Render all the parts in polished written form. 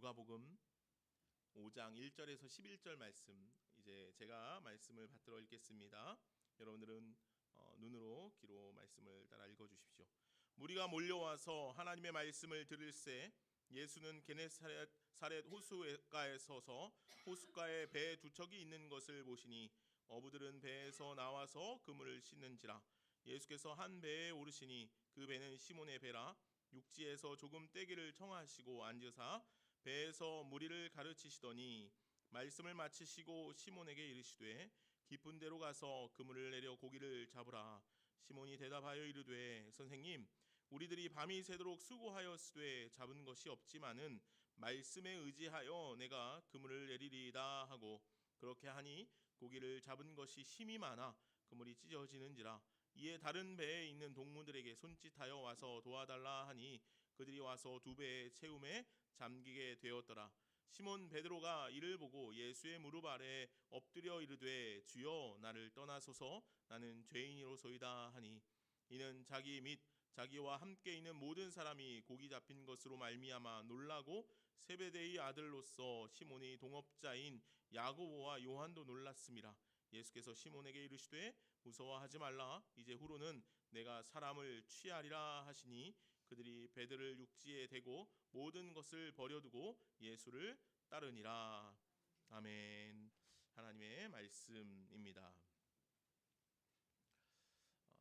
누가복음 5장 1절에서 11절 말씀, 이제 제가 말씀을 받들어 읽겠습니다. 여러분들은 눈으로 귀로 말씀을 따라 읽어주십시오. 무리가 몰려와서 하나님의 말씀을 들을새 예수는 게네사렛 호수가에 서서 호숫가에 배 두 척이 있는 것을 보시니 어부들은 배에서 나와서 그물을 씻는지라. 예수께서 한 배에 오르시니 그 배는 시몬의 배라. 육지에서 조금 떼기를 청하시고 앉으사 배에서 무리를 가르치시더니 말씀을 마치시고 시몬에게 이르시되 깊은 데로 가서 그물을 내려 고기를 잡으라. 시몬이 대답하여 이르되 선생님, 우리들이 밤이 새도록 수고하였으되 잡은 것이 없지만은 말씀에 의지하여 내가 그물을 내리리이다 하고, 그렇게 하니 고기를 잡은 것이 심히 많아 그물이 찢어지는지라. 이에 다른 배에 있는 동무들에게 손짓하여 와서 도와달라 하니 그들이 와서 두 배의 채움에 잠기게 되었더라. 시몬 베드로가 이를 보고 예수의 무릎 아래 엎드려 이르되 주여, 나를 떠나소서, 나는 죄인이로소이다 하니, 이는 자기 및 자기와 함께 있는 모든 사람이 고기 잡힌 것으로 말미암아 놀라고 세베대의 아들로서 시몬이 동업자인 야고보와 요한도 놀랐음이라. 예수께서 시몬에게 이르시되 무서워하지 말라. 이제 후로는 내가 사람을 취하리라 하시니 그들이 배들을 육지에 대고 모든 것을 버려두고 예수를 따르니라. 아멘. 하나님의 말씀입니다.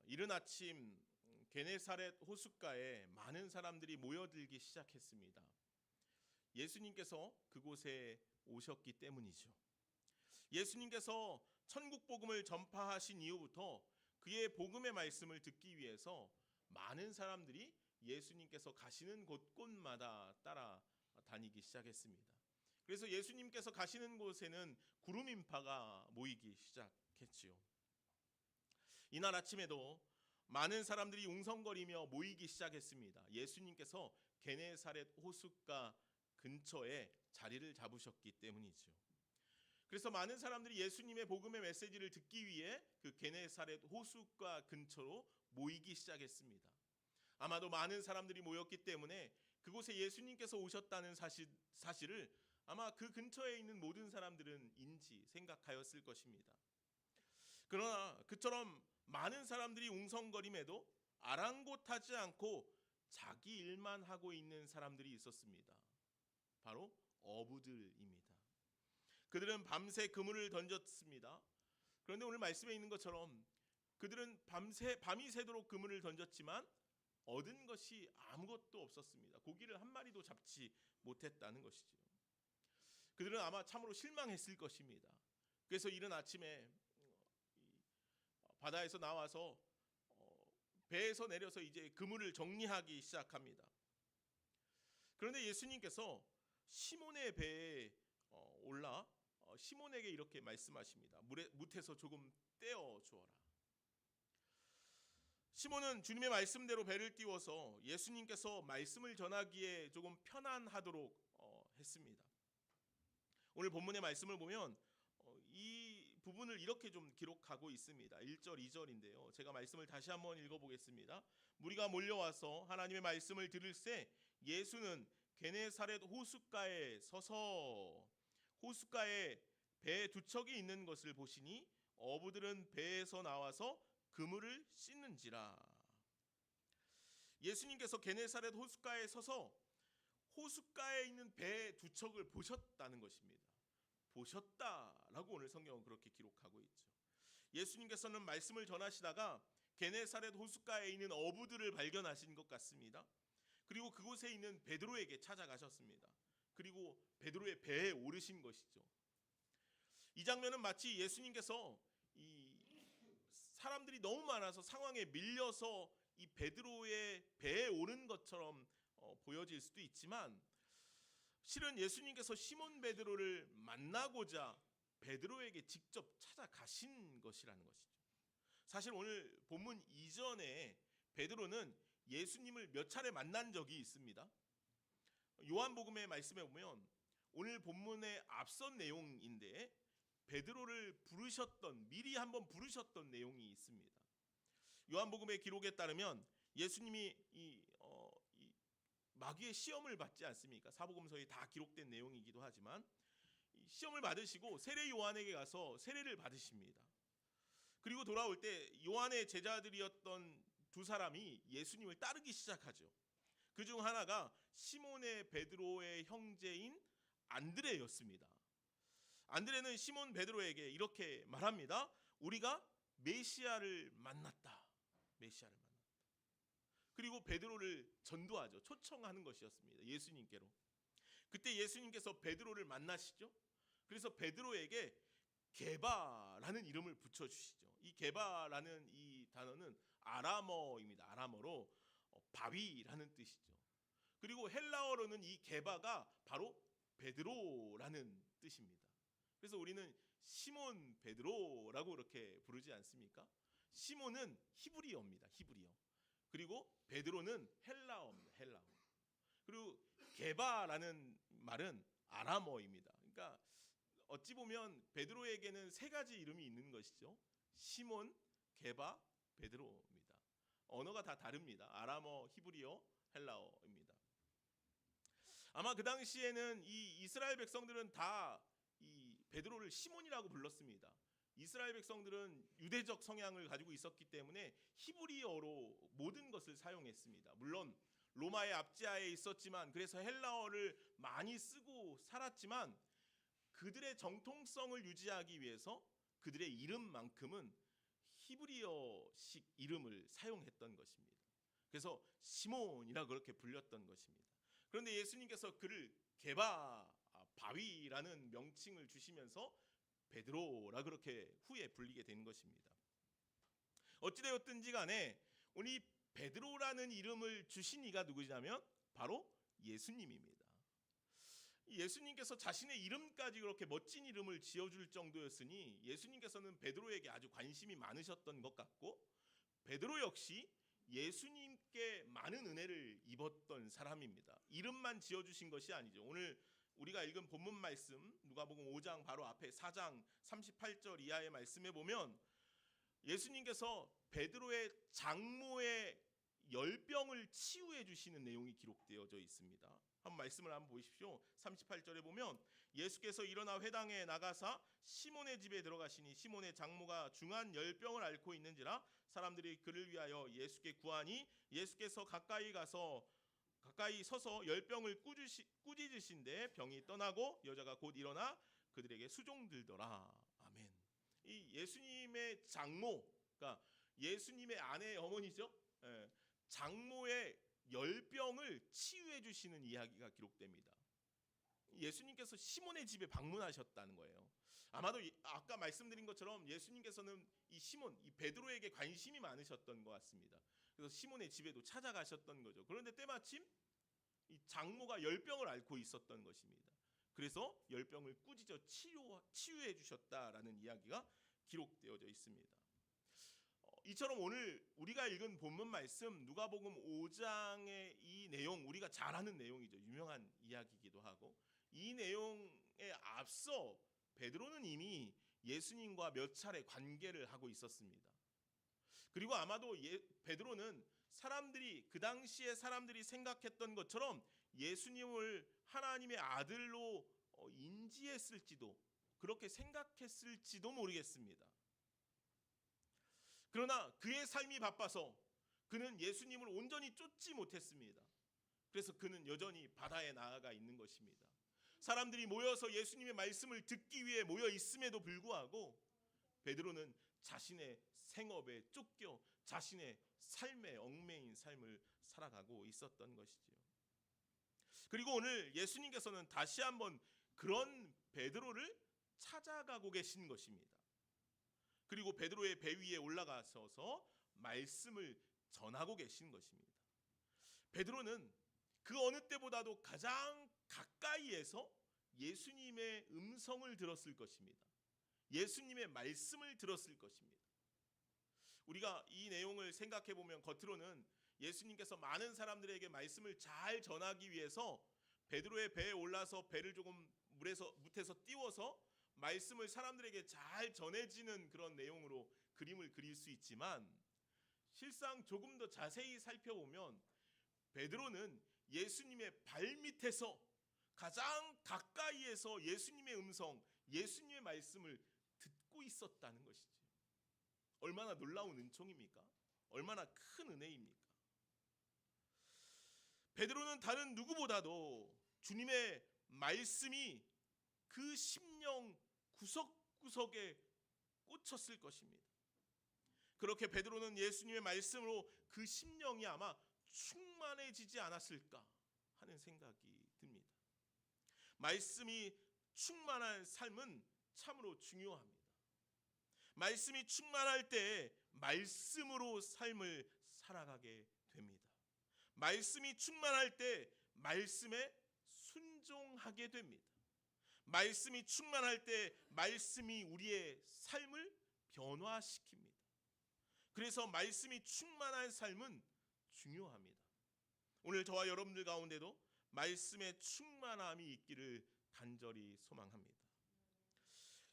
이른 아침 게네사렛 호숫가에 많은 사람들이 모여들기 시작했습니다. 예수님께서 그곳에 오셨기 때문이죠. 예수님께서 천국 복음을 전파하신 이후부터 그의 복음의 말씀을 듣기 위해서 많은 사람들이 예수님께서 가시는 곳곳마다 따라다니기 시작했습니다. 그래서 예수님께서 가시는 곳에는 구름 인파가 모이기 시작했지요. 이날 아침에도 많은 사람들이 웅성거리며 모이기 시작했습니다. 예수님께서 게네사렛 호숫가 근처에 자리를 잡으셨기 때문이죠. 그래서 많은 사람들이 예수님의 복음의 메시지를 듣기 위해 그 게네사렛 호숫가 근처로 모이기 시작했습니다. 아마도 많은 사람들이 모였기 때문에 그곳에 예수님께서 오셨다는 사실을 아마 그 근처에 있는 모든 사람들은 생각하였을 것입니다. 그러나 그처럼 많은 사람들이 웅성거림에도 아랑곳하지 않고 자기 일만 하고 있는 사람들이 있었습니다. 바로 어부들입니다. 그들은 밤새 그물을 던졌습니다. 그런데 오늘 말씀에 있는 것처럼 그들은 밤이 새도록 그물을 던졌지만 얻은 것이 아무것도 없었습니다. 고기를 한 마리도 잡지 못했다는 것이죠. 그들은 아마 참으로 실망했을 것입니다. 그래서 이른 아침에 바다에서 나와서 배에서 내려서 이제 그물을 정리하기 시작합니다. 그런데 예수님께서 시몬의 배에 올라 시몬에게 이렇게 말씀하십니다. 무에서 조금 떼어 주어라. 시몬은 주님의 말씀대로 배를 띄워서 예수님께서 말씀을 전하기에 조금 편안하도록 했습니다. 오늘 본문의 말씀을 보면 이 부분을 이렇게 좀 기록하고 있습니다. 1절, 2절인데요. 제가 말씀을 다시 한번 읽어보겠습니다. 무리가 몰려와서 하나님의 말씀을 들을새 예수는 게네사렛 호숫가에 서서 호숫가에 배 두 척이 있는 것을 보시니 어부들은 배에서 나와서 그물을 씻는지라. 예수님께서 게네사렛 호숫가에 서서 호숫가에 있는 배 두 척을 보셨다는 것입니다. 보셨다라고 오늘 성경은 그렇게 기록하고 있죠. 예수님께서는 말씀을 전하시다가 게네사렛 호숫가에 있는 어부들을 발견하신 것 같습니다. 그리고 그곳에 있는 베드로에게 찾아가셨습니다. 그리고 베드로의 배에 오르신 것이죠. 이 장면은 마치 예수님께서 이 사람들이 너무 많아서 상황에 밀려서 이 베드로의 배에 오른 것처럼 보여질 수도 있지만, 실은 예수님께서 시몬 베드로를 만나고자 베드로에게 직접 찾아가신 것이라는 것이죠. 사실 오늘 본문 이전에 베드로는 예수님을 몇 차례 만난 적이 있습니다. 요한복음의 말씀에 보면 오늘 본문의 앞선 내용인데 베드로를 미리 한번 부르셨던 내용이 있습니다. 요한복음의 기록에 따르면 예수님이 마귀의 시험을 받지 않습니까? 사복음서에 다 기록된 내용이기도 하지만 이 시험을 받으시고 세례 요한에게 가서 세례를 받으십니다. 그리고 돌아올 때 요한의 제자들이었던 두 사람이 예수님을 따르기 시작하죠. 그중 하나가 시몬의 베드로의 형제인 안드레였습니다. 안드레는 시몬 베드로에게 이렇게 말합니다. 우리가 메시아를 만났다. 메시아를 만났다. 그리고 베드로를 전도하죠. 초청하는 것이었습니다. 예수님께로. 그때 예수님께서 베드로를 만나시죠. 그래서 베드로에게 게바라는 이름을 붙여주시죠. 이 게바라는 이 단어는 아람어입니다. 아람어로 바위라는 뜻이죠. 그리고 헬라어로는 이 게바가 바로 베드로라는 뜻입니다. 그래서 우리는 시몬 베드로라고 그렇게 부르지 않습니까? 시몬은 히브리어입니다. 히브리어. 그리고 베드로는 헬라어입니다. 헬라어. 그리고 게바라는 말은 아람어입니다. 그러니까 어찌 보면 베드로에게는 세 가지 이름이 있는 것이죠. 시몬, 게바, 베드로입니다. 언어가 다 다릅니다. 아람어, 히브리어, 헬라어입니다. 아마 그 당시에는 이 이스라엘 백성들은 다 이 베드로를 시몬이라고 불렀습니다. 이스라엘 백성들은 유대적 성향을 가지고 있었기 때문에 히브리어로 모든 것을 사용했습니다. 물론 로마의 압제하에 있었지만 그래서 헬라어를 많이 쓰고 살았지만 그들의 정통성을 유지하기 위해서 그들의 이름만큼은 히브리어식 이름을 사용했던 것입니다. 그래서 시몬이라 그렇게 불렸던 것입니다. 그런데 예수님께서 그를 게바 바위라는 명칭을 주시면서 베드로라 그렇게 후에 불리게 된 것입니다. 어찌되었든지 간에 우리 베드로라는 이름을 주신 이가 누구냐면 바로 예수님입니다. 예수님께서 자신의 이름까지 그렇게 멋진 이름을 지어줄 정도였으니 예수님께서는 베드로에게 아주 관심이 많으셨던 것 같고 베드로 역시 예수님께 많은 은혜를 입었던 사람입니다. 이름만 지어주신 것이 아니죠. 오늘 우리가 읽은 본문 말씀 누가복음 5장 바로 앞에 4장 38절 이하의 말씀에 보면 예수님께서 베드로의 장모의 열병을 치유해 주시는 내용이 기록되어져 있습니다. 한번 말씀을 한번 보십시오. 38절에 보면 예수께서 일어나 회당에 나가사 시몬의 집에 들어가시니 시몬의 장모가 중한 열병을 앓고 있는지라 사람들이 그를 위하여 예수께 구하니 예수께서 가까이 서서 열병을 꾸짖으신데 병이 떠나고 여자가 곧 일어나 그들에게 수종들더라. 아멘. 이 예수님의 장모, 그러니까 예수님의 아내의 어머니죠. 장모의 열병을 치유해 주시는 이야기가 기록됩니다. 예수님께서 시몬의 집에 방문하셨다는 거예요. 아마도 아까 말씀드린 것처럼 예수님께서는 이 시몬, 이 베드로에게 관심이 많으셨던 것 같습니다. 그래서 시몬의 집에도 찾아가셨던 거죠. 그런데 때마침 이 장모가 열병을 앓고 있었던 것입니다. 그래서 열병을 꾸짖어 치유해 주셨다라는 이야기가 기록되어져 있습니다. 이처럼 오늘 우리가 읽은 본문 말씀 누가복음 5장의 이 내용 우리가 잘 아는 내용이죠. 유명한 이야기이기도 하고 이 내용에 앞서 베드로는 이미 예수님과 몇 차례 관계를 하고 있었습니다. 그리고 아마도 베드로는 그 당시에 사람들이 생각했던 것처럼 예수님을 하나님의 아들로 인지했을지도 그렇게 생각했을지도 모르겠습니다. 그러나 그의 삶이 바빠서 그는 예수님을 온전히 쫓지 못했습니다. 그래서 그는 여전히 바다에 나아가 있는 것입니다. 사람들이 모여서 예수님의 말씀을 듣기 위해 모여 있음에도 불구하고 베드로는 자신의 생업에 쫓겨 자신의 삶에 얽매인 삶을 살아가고 있었던 것이지요. 그리고 오늘 예수님께서는 다시 한번 그런 베드로를 찾아가고 계신 것입니다. 그리고 베드로의 배 위에 올라가셔서 말씀을 전하고 계신 것입니다. 베드로는 그 어느 때보다도 가장 가까이에서 예수님의 음성을 들었을 것입니다. 예수님의 말씀을 들었을 것입니다. 우리가 이 내용을 생각해 보면 겉으로는 예수님께서 많은 사람들에게 말씀을 잘 전하기 위해서 베드로의 배에 올라서 배를 조금 물에서 띄워서 말씀을 사람들에게 잘 전해지는 그런 내용으로 그림을 그릴 수 있지만 실상 조금 더 자세히 살펴보면 베드로는 예수님의 발밑에서 가장 가까이에서 예수님의 음성, 예수님의 말씀을 듣고 있었다는 것이죠. 얼마나 놀라운 은총입니까? 얼마나 큰 은혜입니까? 베드로는 다른 누구보다도 주님의 말씀이 그 심령 구석구석에 꽂혔을 것입니다. 그렇게 베드로는 예수님의 말씀으로 그 심령이 아마 충만해지지 않았을까 하는 생각이 듭니다. 말씀이 충만한 삶은 참으로 중요합니다. 말씀이 충만할 때 말씀으로 삶을 살아가게 됩니다. 말씀이 충만할 때 말씀에 순종하게 됩니다. 말씀이 충만할 때 말씀이 우리의 삶을 변화시킵니다. 그래서 말씀이 충만한 삶은 중요합니다. 오늘 저와 여러분들 가운데도 말씀의 충만함이 있기를 간절히 소망합니다.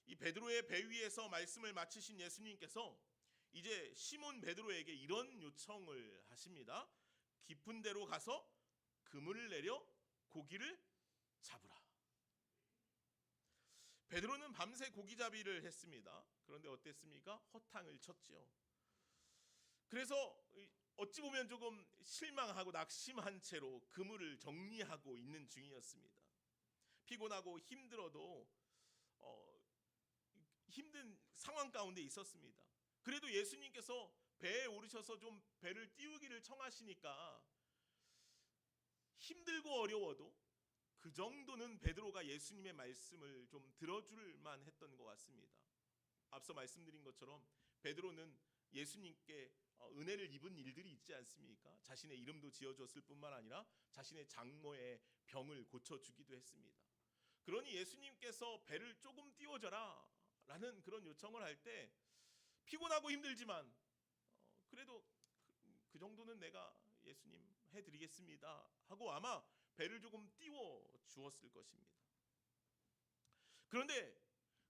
이 베드로의 배 위에서 말씀을 마치신 예수님께서 이제 시몬 베드로에게 이런 요청을 하십니다. 깊은 데로 가서 그물을 내려 고기를 잡으라. 베드로는 밤새 고기잡이를 했습니다. 그런데 어땠습니까? 허탕을 쳤죠. 그래서 어찌 보면 조금 실망하고 낙심한 채로 그물을 정리하고 있는 중이었습니다. 피곤하고 힘들어도 힘든 상황 가운데 있었습니다. 그래도 예수님께서 배에 오르셔서 좀 배를 띄우기를 청하시니까 힘들고 어려워도 그 정도는 베드로가 예수님의 말씀을 좀 들어줄 만했던 것 같습니다. 앞서 말씀드린 것처럼 베드로는 예수님께 은혜를 입은 일들이 있지 않습니까? 자신의 이름도 지어줬을 뿐만 아니라 자신의 장모의 병을 고쳐주기도 했습니다. 그러니 예수님께서 배를 조금 띄워줘라 라는 그런 요청을 할 때 피곤하고 힘들지만 그래도 그 정도는 내가 예수님 해드리겠습니다 하고 아마 배를 조금 띄워 주었을 것입니다. 그런데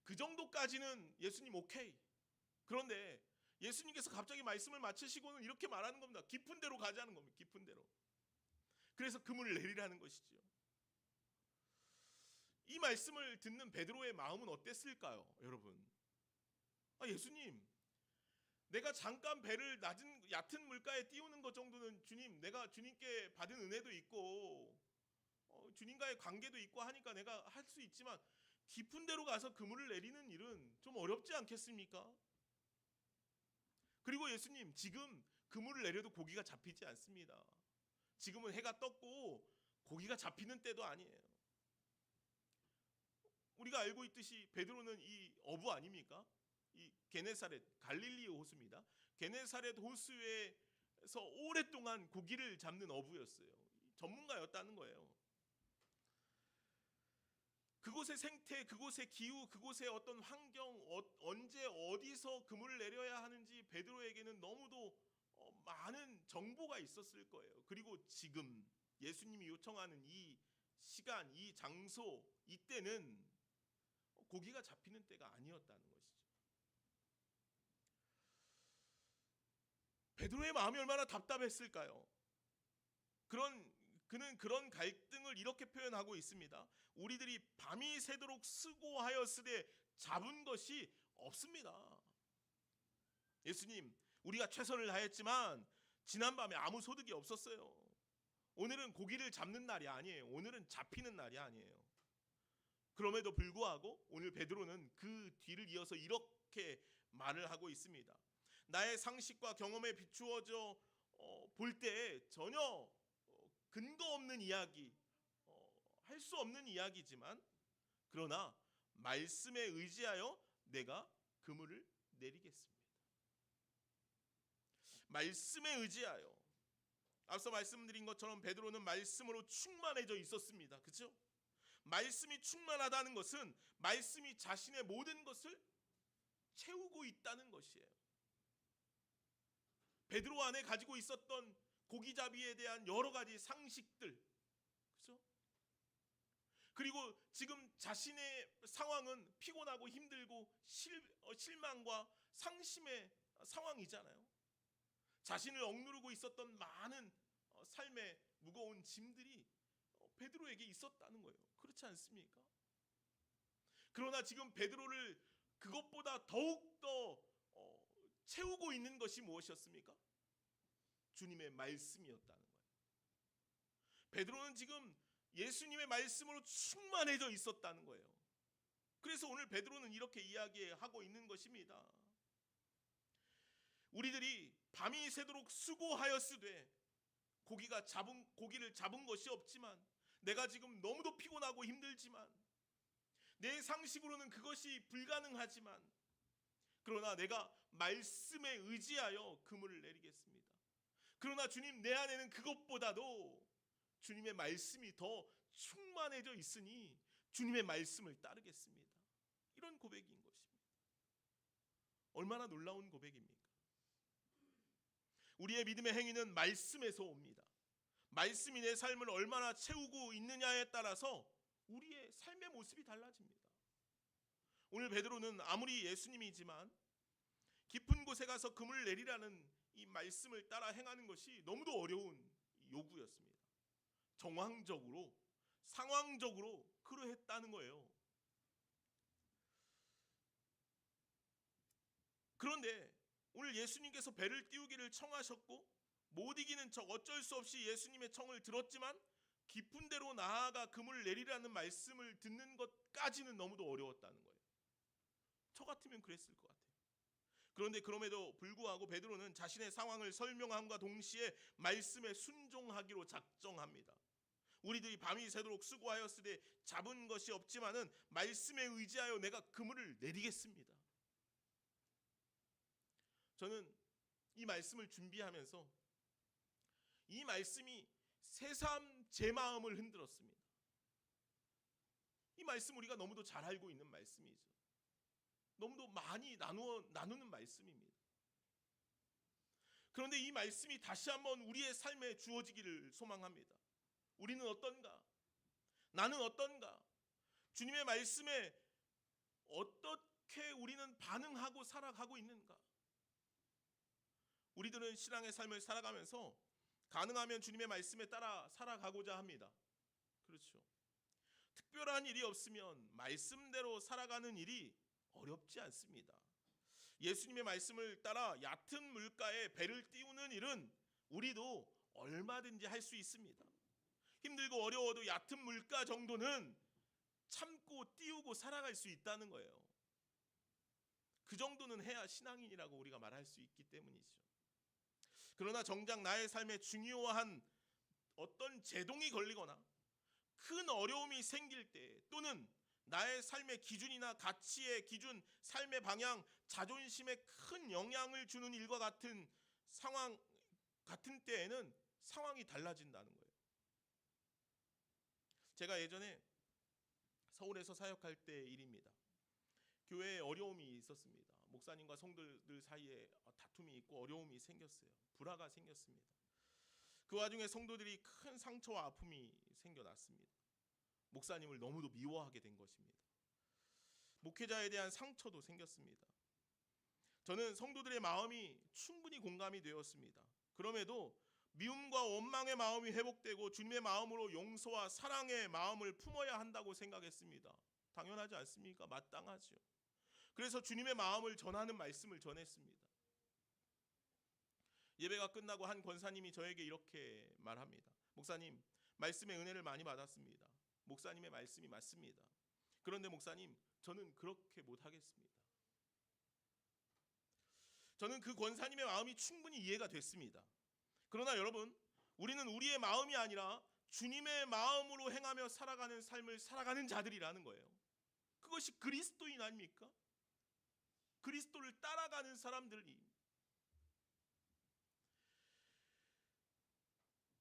그 정도까지는 예수님 오케이. 그런데 예수님께서 갑자기 말씀을 마치시고는 이렇게 말하는 겁니다. 깊은 데로 가자는 겁니다. 깊은 데로. 그래서 그물을 내리라는 것이죠. 이 말씀을 듣는 베드로의 마음은 어땠을까요, 여러분? 예수님, 내가 잠깐 배를 얕은 물가에 띄우는 것 정도는 주님, 내가 주님께 받은 은혜도 있고 주님과의 관계도 있고 하니까 내가 할 수 있지만 깊은 데로 가서 그물을 내리는 일은 좀 어렵지 않겠습니까? 그리고 예수님, 지금 그물을 내려도 고기가 잡히지 않습니다. 지금은 해가 떴고 고기가 잡히는 때도 아니에요. 우리가 알고 있듯이 베드로는 이 어부 아닙니까? 이 게네사렛 갈릴리 호수입니다. 게네사렛 호수에서 오랫동안 고기를 잡는 어부였어요. 전문가였다는 거예요. 그곳의 생태, 그곳의 기후, 그곳의 어떤 환경, 언제 어디서 그물을 내려야 하는지 베드로에게는 너무도 많은 정보가 있었을 거예요. 그리고 지금 예수님이 요청하는 이 시간, 이 장소, 이때는 고기가 잡히는 때가 아니었다는 것이죠. 베드로의 마음이 얼마나 답답했을까요? 그는 그런 갈등을 이렇게 표현하고 있습니다. 우리들이 밤이 새도록 수고하였으되 잡은 것이 없습니다. 예수님, 우리가 최선을 다했지만 지난밤에 아무 소득이 없었어요. 오늘은 고기를 잡는 날이 아니에요. 오늘은 잡히는 날이 아니에요. 그럼에도 불구하고 오늘 베드로는 그 뒤를 이어서 이렇게 말을 하고 있습니다. 나의 상식과 경험에 비추어져 볼 때 전혀 근거 없는 이야기, 할 수 없는 이야기지만 그러나 말씀에 의지하여 내가 그물을 내리겠습니다. 말씀에 의지하여. 앞서 말씀드린 것처럼 베드로는 말씀으로 충만해져 있었습니다. 그렇죠? 말씀이 충만하다는 것은 말씀이 자신의 모든 것을 채우고 있다는 것이에요. 베드로 안에 가지고 있었던 고기잡이에 대한 여러 가지 상식들, 그렇죠? 그리고 지금 자신의 상황은 피곤하고 힘들고 실망과 상심의 상황이잖아요. 자신을 억누르고 있었던 많은 삶의 무거운 짐들이 베드로에게 있었다는 거예요. 그렇지 않습니까? 그러나 지금 베드로를 그것보다 더욱더 채우고 있는 것이 무엇이었습니까? 주님의 말씀이었다는 거예요. 베드로는 지금 예수님의 말씀으로 충만해져 있었다는 거예요. 그래서 오늘 베드로는 이렇게 이야기하고 있는 것입니다. 우리들이 밤이 새도록 수고하였으되 고기를 잡은 것이 없지만, 내가 지금 너무도 피곤하고 힘들지만, 내 상식으로는 그것이 불가능하지만, 그러나 내가 말씀에 의지하여 그물을 내리겠습니다. 그러나 주님, 내 안에는 그것보다도 주님의 말씀이 더 충만해져 있으니 주님의 말씀을 따르겠습니다. 이런 고백인 것입니다. 얼마나 놀라운 고백입니까? 우리의 믿음의 행위는 말씀에서 옵니다. 말씀이 내 삶을 얼마나 채우고 있느냐에 따라서 우리의 삶의 모습이 달라집니다. 오늘 베드로는 아무리 예수님이지만 깊은 곳에 가서 그물을 내리라는 이 말씀을 따라 행하는 것이 너무도 어려운 요구였습니다. 정황적으로, 상황적으로 그러했다는 거예요. 그런데 오늘 예수님께서 배를 띄우기를 청하셨고, 못 이기는 척 어쩔 수 없이 예수님의 청을 들었지만 깊은 데로 나아가 그물을 내리라는 말씀을 듣는 것까지는 너무도 어려웠다는 거예요. 저 같으면 그랬을 것 같아요. 그런데 그럼에도 불구하고 베드로는 자신의 상황을 설명함과 동시에 말씀에 순종하기로 작정합니다. 우리들이 밤이 새도록 수고하였으되 잡은 것이 없지만은 말씀에 의지하여 내가 그물을 내리겠습니다. 저는 이 말씀을 준비하면서 이 말씀이 새삼 제 마음을 흔들었습니다. 이 말씀 우리가 너무도 잘 알고 있는 말씀이죠. 너무도 많이 나누는 말씀입니다. 그런데 이 말씀이 다시 한번 우리의 삶에 주어지기를 소망합니다. 우리는 어떤가? 나는 어떤가? 주님의 말씀에 어떻게 우리는 반응하고 살아가고 있는가? 우리들은 신앙의 삶을 살아가면서 가능하면 주님의 말씀에 따라 살아가고자 합니다. 그렇죠. 특별한 일이 없으면 말씀대로 살아가는 일이 어렵지 않습니다. 예수님의 말씀을 따라 얕은 물가에 배를 띄우는 일은 우리도 얼마든지 할 수 있습니다. 힘들고 어려워도 얕은 물가 정도는 참고 띄우고 살아갈 수 있다는 거예요. 그 정도는 해야 신앙인이라고 우리가 말할 수 있기 때문이죠. 그러나 정작 나의 삶에 중요한 어떤 제동이 걸리거나 큰 어려움이 생길 때, 또는 나의 삶의 기준이나 가치의 기준, 삶의 방향, 자존심에 큰 영향을 주는 일과 같은 상황 같은 때에는 상황이 달라진다는 거예요. 제가 예전에 서울에서 사역할 때 일입니다. 교회에 어려움이 있었습니다. 목사님과 성도들 사이에 다툼이 있고 어려움이 생겼어요. 불화가 생겼습니다. 그 와중에 성도들이 큰 상처와 아픔이 생겨났습니다. 목사님을 너무도 미워하게 된 것입니다. 목회자에 대한 상처도 생겼습니다. 저는 성도들의 마음이 충분히 공감이 되었습니다. 그럼에도 미움과 원망의 마음이 회복되고 주님의 마음으로 용서와 사랑의 마음을 품어야 한다고 생각했습니다. 당연하지 않습니까? 마땅하죠. 그래서 주님의 마음을 전하는 말씀을 전했습니다. 예배가 끝나고 한 권사님이 저에게 이렇게 말합니다. 목사님, 말씀의 은혜를 많이 받았습니다. 목사님의 말씀이 맞습니다. 그런데 목사님, 저는 그렇게 못하겠습니다. 저는 그 권사님의 마음이 충분히 이해가 됐습니다. 그러나 여러분, 우리는 우리의 마음이 아니라 주님의 마음으로 행하며 살아가는 삶을 살아가는 자들이라는 거예요. 그것이 그리스도인 아닙니까? 그리스도를 따라가는 사람들이,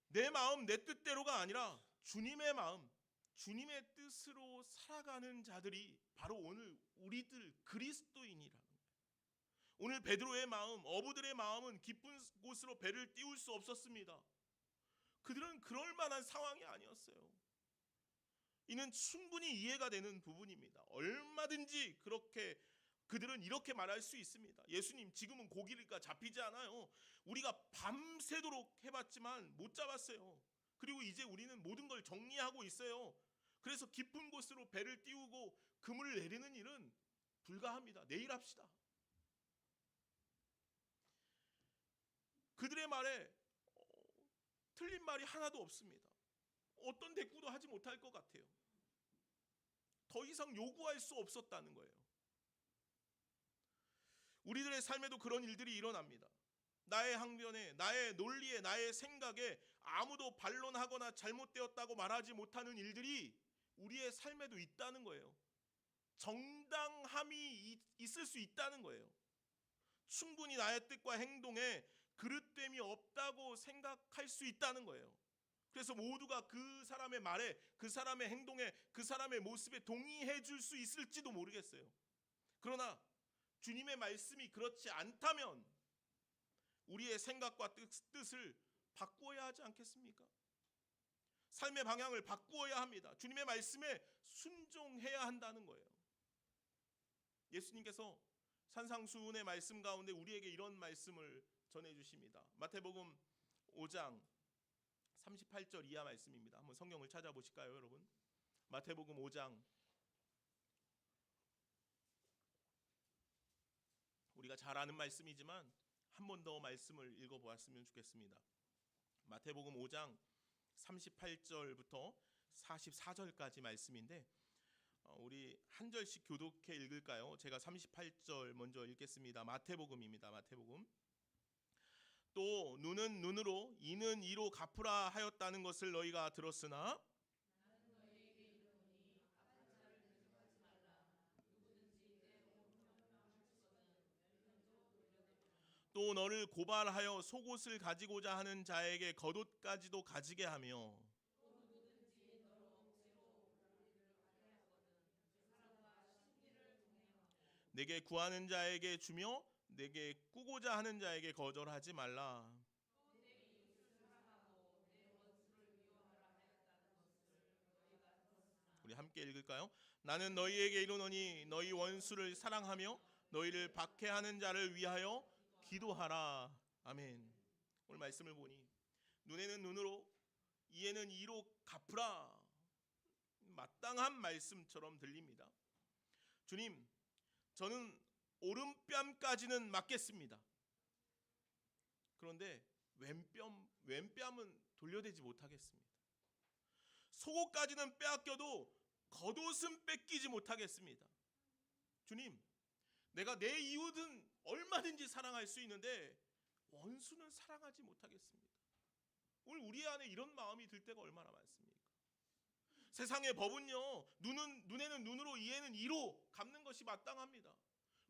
내 마음 내 뜻대로가 아니라 주님의 마음, 주님의 뜻으로 살아가는 자들이 바로 오늘 우리들 그리스도인이라는 거예요. 오늘 베드로의 마음, 어부들의 마음은 깊은 곳으로 배를 띄울 수 없었습니다. 그들은 그럴 만한 상황이 아니었어요. 이는 충분히 이해가 되는 부분입니다. 얼마든지 그렇게 그들은 이렇게 말할 수 있습니다. 예수님, 지금은 고기가 잡히지 않아요. 우리가 밤새도록 해봤지만 못 잡았어요. 그리고 이제 우리는 모든 걸 정리하고 있어요. 그래서 깊은 곳으로 배를 띄우고 그물을 내리는 일은 불가합니다. 내일 합시다. 그들의 말에 틀린 말이 하나도 없습니다. 어떤 대꾸도 하지 못할 것 같아요. 더 이상 요구할 수 없었다는 거예요. 우리들의 삶에도 그런 일들이 일어납니다. 나의 항변에, 나의 논리에, 나의 생각에 아무도 반론하거나 잘못되었다고 말하지 못하는 일들이 우리의 삶에도 있다는 거예요. 정당함이 있을 수 있다는 거예요. 충분히 나의 뜻과 행동에 그릇됨이 없다고 생각할 수 있다는 거예요. 그래서 모두가 그 사람의 말에, 그 사람의 행동에, 그 사람의 모습에 동의해 줄 수 있을지도 모르겠어요. 그러나 주님의 말씀이 그렇지 않다면 우리의 생각과 뜻을 바꾸어야 하지 않겠습니까? 삶의 방향을 바꾸어야 합니다. 주님의 말씀에 순종해야 한다는 거예요. 예수님께서 산상수훈의 말씀 가운데 우리에게 이런 말씀을 전해주십니다. 마태복음 5장 38절 이하 말씀입니다. 한번 성경을 찾아보실까요, 여러분? 마태복음 5장, 우리가 잘 아는 말씀이지만 한 번 더 말씀을 읽어보았으면 좋겠습니다. 마태복음 5장 38절부터 44절까지 말씀인데 우리 한 절씩 교독해 읽을까요? 제가 38절 먼저 읽겠습니다. 마태복음입니다. 마태복음. 또 눈은 눈으로 이는 이로 갚으라 하였다는 것을 너희가 들었으나 또 너를 고발하여 속옷을 가지고자 하는 자에게 겉옷까지도 가지게 하며 내게 구하는 자에게 주며 내게 꾸고자 하는 자에게 거절하지 말라. 우리 함께 읽을까요? 나는 너희에게 이르노니 너희 원수를 사랑하며 너희를 박해하는 자를 위하여 기도하라. 아멘. 오늘 말씀을 보니 눈에는 눈으로 이에는 이로 갚으라. 마땅한 말씀처럼 들립니다. 주님, 저는 오른뺨까지는 맞겠습니다. 그런데 왼뺨은 돌려대지 못하겠습니다. 속옷까지는 빼앗겨도 겉옷은 뺏기지 못하겠습니다. 주님, 내가 내 이웃은 얼마든지 사랑할 수 있는데 원수는 사랑하지 못하겠습니다. 오늘 우리 안에 이런 마음이 들 때가 얼마나 많습니까? 세상의 법은요, 눈에는 눈으로 이에는 이로 갚는 것이 마땅합니다.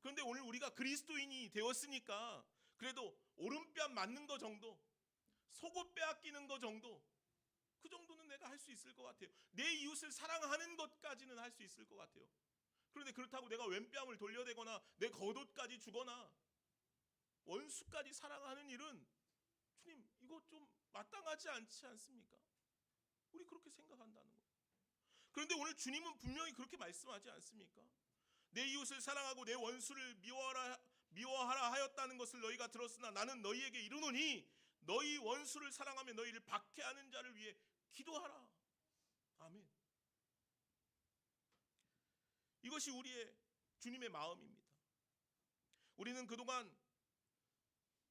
그런데 오늘 우리가 그리스도인이 되었으니까 그래도 오른뺨 맞는 거 정도, 속옷 빼앗기는 거 정도, 그 정도는 내가 할 수 있을 것 같아요. 내 이웃을 사랑하는 것까지는 할 수 있을 것 같아요. 그런데 그렇다고 내가 왼뺨을 돌려대거나 내 겉옷까지 주거나 원수까지 사랑하는 일은 주님, 이거 좀 마땅하지 않지 않습니까? 우리 그렇게 생각한다는 거예요. 그런데 오늘 주님은 분명히 그렇게 말씀하지 않습니까? 내 이웃을 사랑하고 내 원수를 미워하라 하였다는 것을 너희가 들었으나 나는 너희에게 이르노니 너희 원수를 사랑하며 너희를 박해하는 자를 위해 기도하라. 아멘. 이것이 우리의 주님의 마음입니다. 우리는 그동안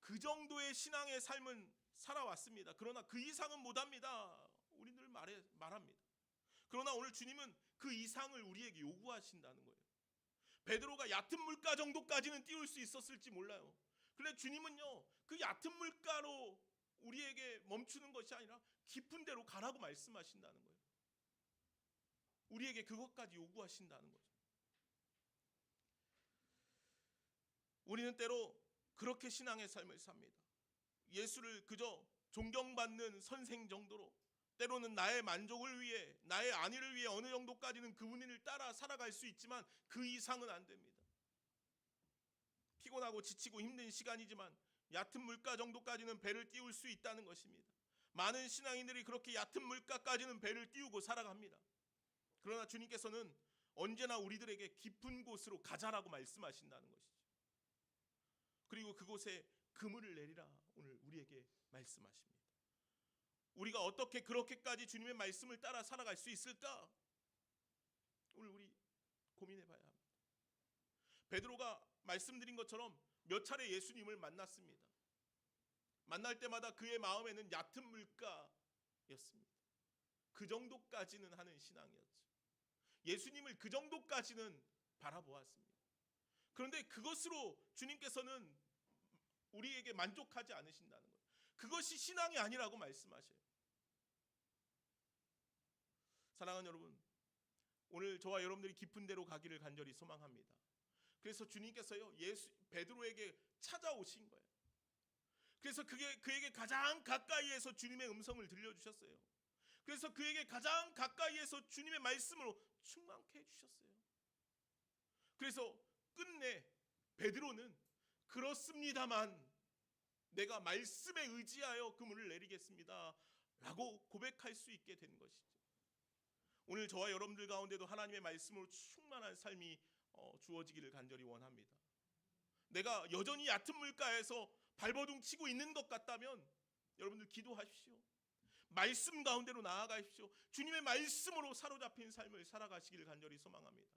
그 정도의 신앙의 삶은 살아왔습니다. 그러나 그 이상은 못합니다. 우리들 말합니다. 그러나 오늘 주님은 그 이상을 우리에게 요구하신다는 거예요. 베드로가 얕은 물가 정도까지는 띄울 수 있었을지 몰라요. 그런데 주님은요, 그 얕은 물가로 우리에게 멈추는 것이 아니라 깊은 데로 가라고 말씀하신다는 거예요. 우리에게 그것까지 요구하신다는 거죠. 우리는 때로 그렇게 신앙의 삶을 삽니다. 예수를 그저 존경받는 선생 정도로, 때로는 나의 만족을 위해, 나의 안위를 위해 어느 정도까지는 그분을 따라 살아갈 수 있지만 그 이상은 안 됩니다. 피곤하고 지치고 힘든 시간이지만 얕은 물가 정도까지는 배를 띄울 수 있다는 것입니다. 많은 신앙인들이 그렇게 얕은 물가까지는 배를 띄우고 살아갑니다. 그러나 주님께서는 언제나 우리들에게 깊은 곳으로 가자라고 말씀하신다는 것이죠. 그리고 그곳에 그물을 내리라 오늘 우리에게 말씀하십니다. 우리가 어떻게 그렇게까지 주님의 말씀을 따라 살아갈 수 있을까? 오늘 우리 고민해 봐야 합니다. 베드로가 말씀드린 것처럼 몇 차례 예수님을 만났습니다. 만날 때마다 그의 마음에는 얕은 물가였습니다. 그 정도까지는 하는 신앙이었죠. 예수님을 그 정도까지는 바라보았습니다. 그런데 그것으로 주님께서는 우리에게 만족하지 않으신다는 거예요. 그것이 신앙이 아니라고 말씀하셔요. 사랑하는 여러분, 오늘 저와 여러분들이 깊은 데로 가기를 간절히 소망합니다. 그래서 주님께서요 베드로에게 찾아오신 거예요. 그래서 그에게 가장 가까이에서 주님의 음성을 들려주셨어요. 그래서 그에게 가장 가까이에서 주님의 말씀으로 충만케 해주셨어요. 그래서 끝내 베드로는 그렇습니다만 내가 말씀에 의지하여 그물을 내리겠습니다 라고 고백할 수 있게 된 것이죠. 오늘 저와 여러분들 가운데도 하나님의 말씀으로 충만한 삶이 주어지기를 간절히 원합니다. 내가 여전히 얕은 물가에서 발버둥 치고 있는 것 같다면 여러분들 기도하십시오. 말씀 가운데로 나아가십시오. 주님의 말씀으로 사로잡힌 삶을 살아가시기를 간절히 소망합니다.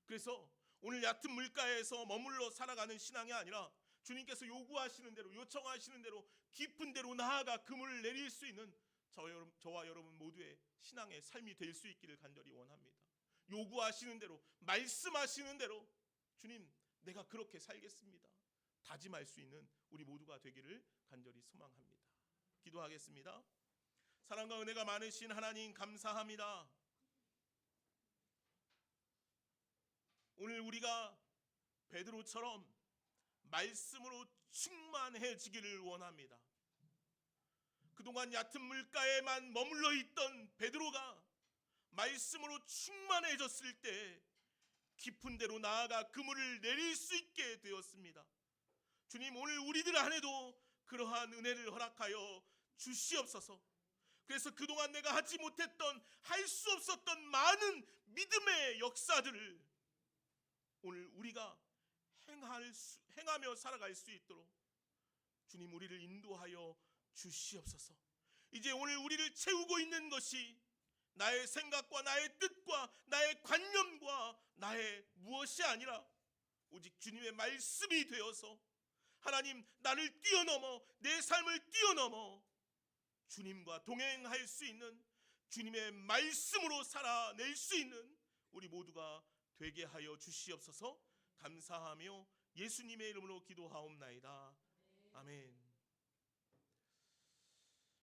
그래서 오늘 얕은 물가에서 머물러 살아가는 신앙이 아니라 주님께서 요청하시는 대로 깊은 데로 나아가 그물을 내릴 수 있는 저와 여러분 모두의 신앙의 삶이 될 수 있기를 간절히 원합니다. 요구하시는 대로, 말씀하시는 대로 주님 내가 그렇게 살겠습니다 다짐할 수 있는 우리 모두가 되기를 간절히 소망합니다. 기도하겠습니다. 사랑과 은혜가 많으신 하나님 감사합니다. 오늘 우리가 베드로처럼 말씀으로 충만해지기를 원합니다. 그동안 얕은 물가에만 머물러 있던 베드로가 말씀으로 충만해졌을 때 깊은 데로 나아가 그물을 내릴 수 있게 되었습니다. 주님 오늘 우리들 안에도 그러한 은혜를 허락하여 주시옵소서. 그래서 그동안 내가 하지 못했던 할 수 없었던 많은 믿음의 역사들을 오늘 우리가 행하며 살아갈 수 있도록 주님 우리를 인도하여 주시옵소서. 이제 오늘 우리를 채우고 있는 것이 나의 생각과 나의 뜻과 나의 관념과 나의 무엇이 아니라 오직 주님의 말씀이 되어서 하나님 나를 뛰어넘어 내 삶을 뛰어넘어 주님과 동행할 수 있는 주님의 말씀으로 살아낼 수 있는 우리 모두가 되게 하여 주시옵소서. 감사하며 예수님의 이름으로 기도하옵나이다. 아멘.